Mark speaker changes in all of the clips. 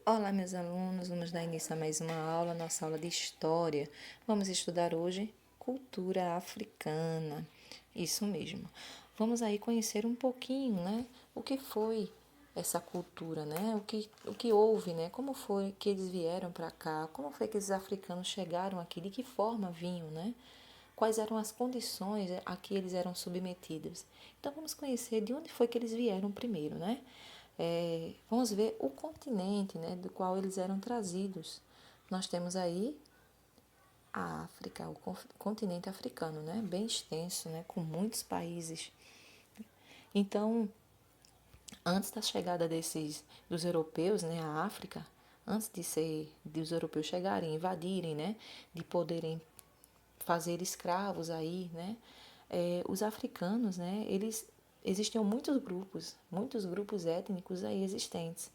Speaker 1: Olá, meus alunos, vamos dar início a mais uma aula, nossa aula de História. Vamos estudar hoje cultura africana. Isso mesmo. Vamos aí conhecer um pouquinho, né? O que foi essa cultura, né? O que houve, né? Como foi que eles vieram para cá? Como foi que esses africanos chegaram aqui? De que forma vinham, né? Quais eram as condições a que eles eram submetidos. Então, vamos conhecer de onde foi que eles vieram primeiro, né? Vamos ver o continente, né, do qual eles eram trazidos. Nós temos aí a África, o continente africano, né, bem extenso, né, com muitos países. Então, antes da chegada dos europeus, né, à África, antes de os europeus chegarem, invadirem, né, de poderem fazer escravos aí, né, os africanos, né, eles existiam muitos grupos étnicos aí existentes.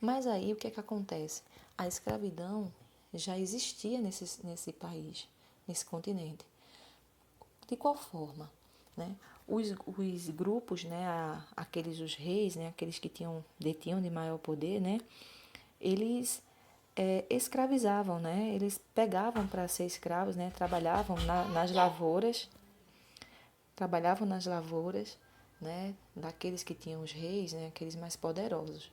Speaker 1: Mas aí o que é que acontece? A escravidão já existia nesse país, nesse continente. De qual forma? Né? Os grupos, né, os reis, né, aqueles que detinham de maior poder, né, eles escravizavam, né? Eles pegavam para ser escravos, né? Trabalhavam nas lavouras, né? Daqueles que tinham os reis, né? Aqueles mais poderosos.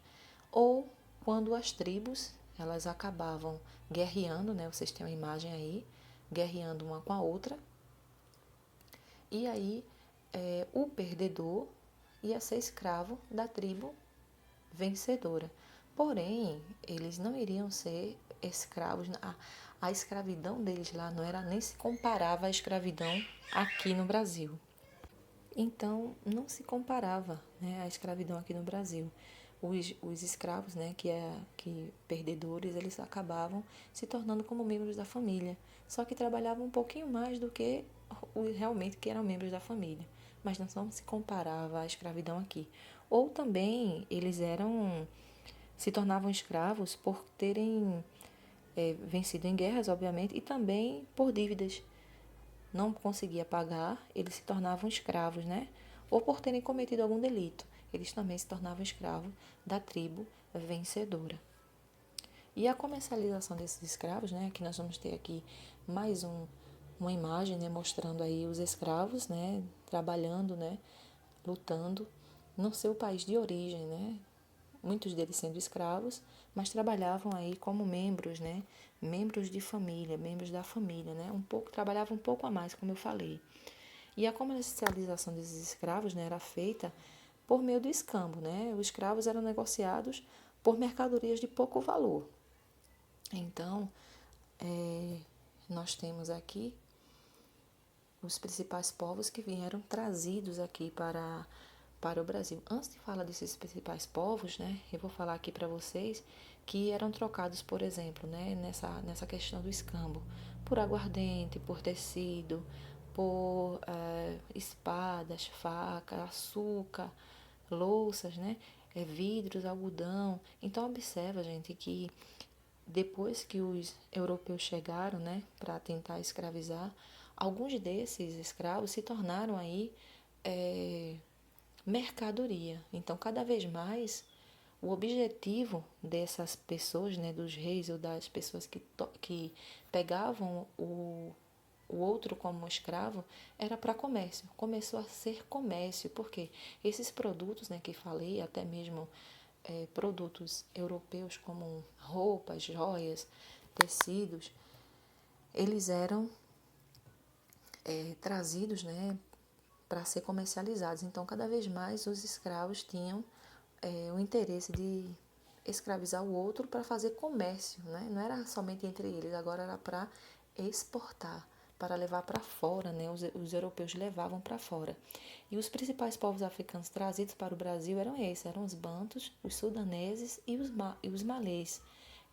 Speaker 1: Ou quando as tribos elas acabavam guerreando, né? Vocês têm uma imagem aí, guerreando uma com a outra. E aí o perdedor ia ser escravo da tribo vencedora. Porém, eles não iriam ser escravos. A escravidão deles lá não era nem se comparava à escravidão aqui no Brasil. Então, não se comparava, né, a escravidão aqui no Brasil. Os escravos, né, que perdedores, eles acabavam se tornando como membros da família. Só que trabalhavam um pouquinho mais do que realmente que eram membros da família. Mas não se comparava à escravidão aqui. Ou também se tornavam escravos por terem vencido em guerras, obviamente, e também por dívidas. Não conseguia pagar, eles se tornavam escravos, né? Ou por terem cometido algum delito, eles também se tornavam escravos da tribo vencedora. E a comercialização desses escravos, né? Que nós vamos ter aqui mais uma imagem, né? Mostrando aí os escravos, né? Trabalhando, né? Lutando no seu país de origem, né? Muitos deles sendo escravos, mas trabalhavam aí como membros, né? Membros de família, membros da família, né? Trabalhavam um pouco a mais, como eu falei. E a comercialização desses escravos, né, era feita por meio do escambo, né? Os escravos eram negociados por mercadorias de pouco valor. Então, nós temos aqui os principais povos que vieram trazidos aqui para o Brasil. Antes de falar desses principais povos, né, eu vou falar aqui para vocês que eram trocados, por exemplo, né, nessa questão do escambo, por aguardente, por tecido, por espadas, faca, açúcar, louças, né, vidros, algodão. Então, observa, gente, que depois que os europeus chegaram, né, para tentar escravizar, alguns desses escravos se tornaram aí mercadoria. Então, cada vez mais, o objetivo dessas pessoas, né, dos reis ou das pessoas que pegavam o outro como escravo, era para comércio. Começou a ser comércio, porque esses produtos, né, que falei, até mesmo produtos europeus como roupas, joias, tecidos, eles eram trazidos, né, para ser comercializados. Então, cada vez mais os escravos tinham o interesse de escravizar o outro para fazer comércio, né? Não era somente entre eles, agora era para exportar, para levar para fora, né? Os europeus levavam para fora. E os principais povos africanos trazidos para o Brasil eram os bantos, os sudaneses e os malês.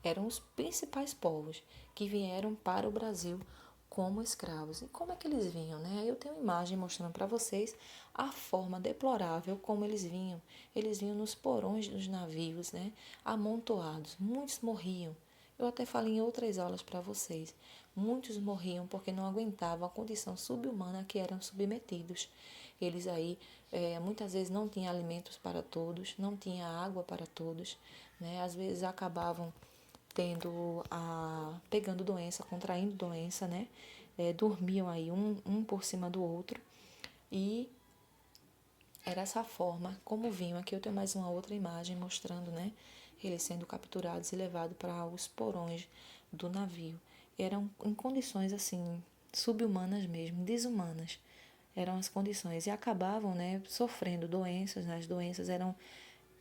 Speaker 1: Eram os principais povos que vieram para o Brasil como escravos. E como é que eles vinham, né? Eu tenho uma imagem mostrando para vocês a forma deplorável como eles vinham. Eles vinham nos porões dos navios, né? Amontoados. Muitos morriam. Eu até falei em outras aulas para vocês. Muitos morriam porque não aguentavam a condição subhumana a que eram submetidos. Eles aí muitas vezes não tinham alimentos para todos, não tinha água para todos, né? Às vezes acabavam pegando doença, contraindo doença, né? Dormiam aí um por cima do outro e era essa forma como vinham. Aqui eu tenho mais uma outra imagem mostrando, né? Eles sendo capturados e levados para os porões do navio. Eram em condições assim subhumanas mesmo, desumanas. Eram as condições e acabavam, né, sofrendo doenças. Né? As doenças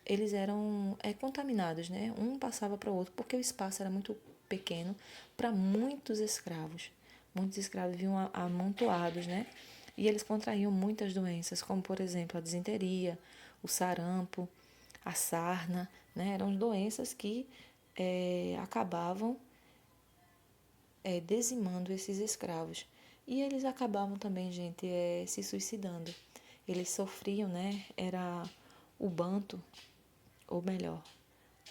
Speaker 1: eles eram contaminados, né? Um passava para o outro porque o espaço era muito pequeno para muitos escravos. Muitos escravos vinham amontoados, né? E eles contraíam muitas doenças, como por exemplo a disenteria, o sarampo, a sarna, né? Eram doenças que acabavam dizimando esses escravos. E eles acabavam também, gente, se suicidando. Eles sofriam, né? Era o banto, ou melhor,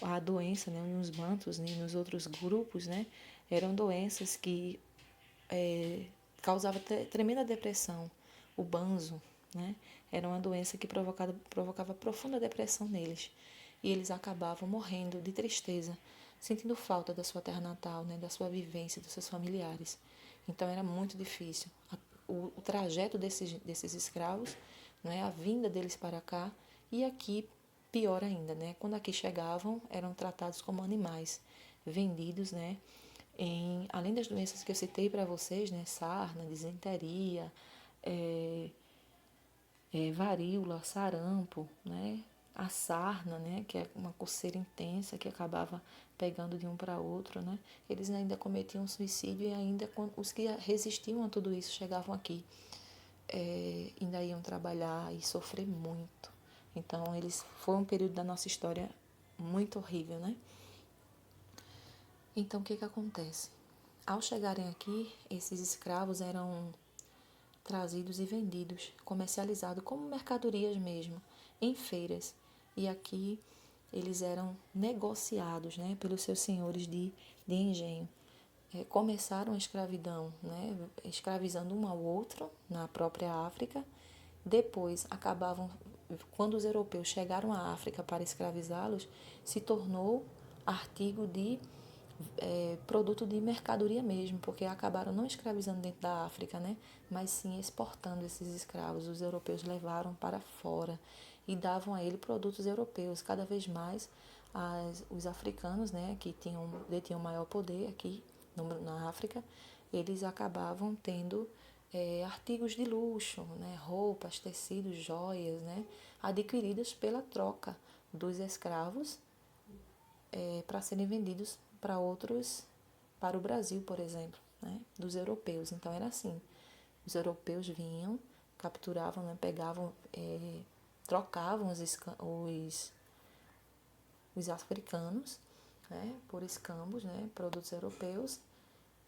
Speaker 1: a doença, né? Nos bantos, né? Nos outros grupos, né? Eram doenças que causavam tremenda depressão. O banzo, né? Era uma doença que provocava profunda depressão neles. E eles acabavam morrendo de tristeza, sentindo falta da sua terra natal, né? Da sua vivência, dos seus familiares. Então era muito difícil. O trajeto desses escravos, né? A vinda deles para cá e aqui pior ainda, né? Quando aqui chegavam, eram tratados como animais, vendidos, né? Além das doenças que eu citei para vocês, né? Sarna, disenteria, varíola, sarampo, né? A sarna, né? Que é uma coceira intensa que acabava pegando de um para outro, né? Eles ainda cometiam suicídio e ainda os que resistiam a tudo isso chegavam aqui, ainda iam trabalhar e sofrer muito. Então, foi um período da nossa história muito horrível, né? Então, o que acontece? Ao chegarem aqui, esses escravos eram trazidos e vendidos, comercializados como mercadorias mesmo, em feiras. E aqui eles eram negociados, né, pelos seus senhores de engenho. Começaram a escravidão, né, escravizando um ao outro na própria África. Depois acabavam, quando os europeus chegaram à África para escravizá-los, se tornou artigo de produto de mercadoria mesmo, porque acabaram não escravizando dentro da África, né? Mas sim exportando esses escravos. Os europeus levaram para fora e davam a ele produtos europeus. Cada vez mais os africanos, né, que detinham maior poder aqui na África, eles acabavam tendo artigos de luxo, né, roupas, tecidos, joias, né, adquiridas pela troca dos escravos para serem vendidos para o Brasil, por exemplo, né, dos europeus. Então era assim, os europeus vinham, capturavam, né, pegavam, trocavam os africanos, né, por escambos, né, produtos europeus,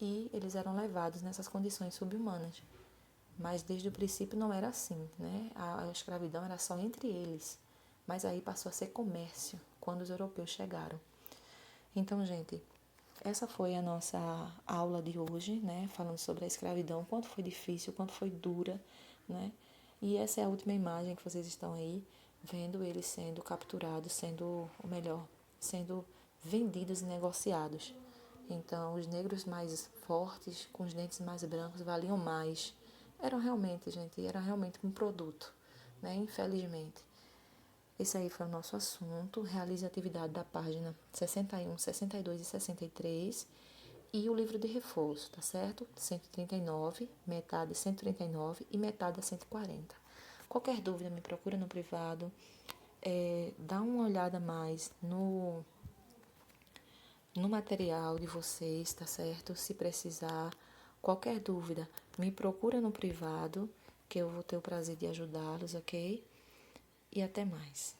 Speaker 1: e eles eram levados nessas condições subhumanas. Mas desde o princípio não era assim, né? A escravidão era só entre eles. Mas aí passou a ser comércio quando os europeus chegaram. Então, gente, essa foi a nossa aula de hoje, né? Falando sobre a escravidão, quanto foi difícil, quanto foi dura, né? E essa é a última imagem que vocês estão aí vendo eles sendo capturados, sendo vendidos e negociados. Então, os negros mais fortes, com os dentes mais brancos, valiam mais. Era realmente um produto, né? Infelizmente. Esse aí foi o nosso assunto. Realize a atividade da página 61, 62 e 63. E o livro de reforço, tá certo? 139, metade 139 e metade 140. Qualquer dúvida, me procura no privado. Dá uma olhada mais no material de vocês, tá certo? Se precisar, qualquer dúvida, me procura no privado, que eu vou ter o prazer de ajudá-los, ok? E até mais.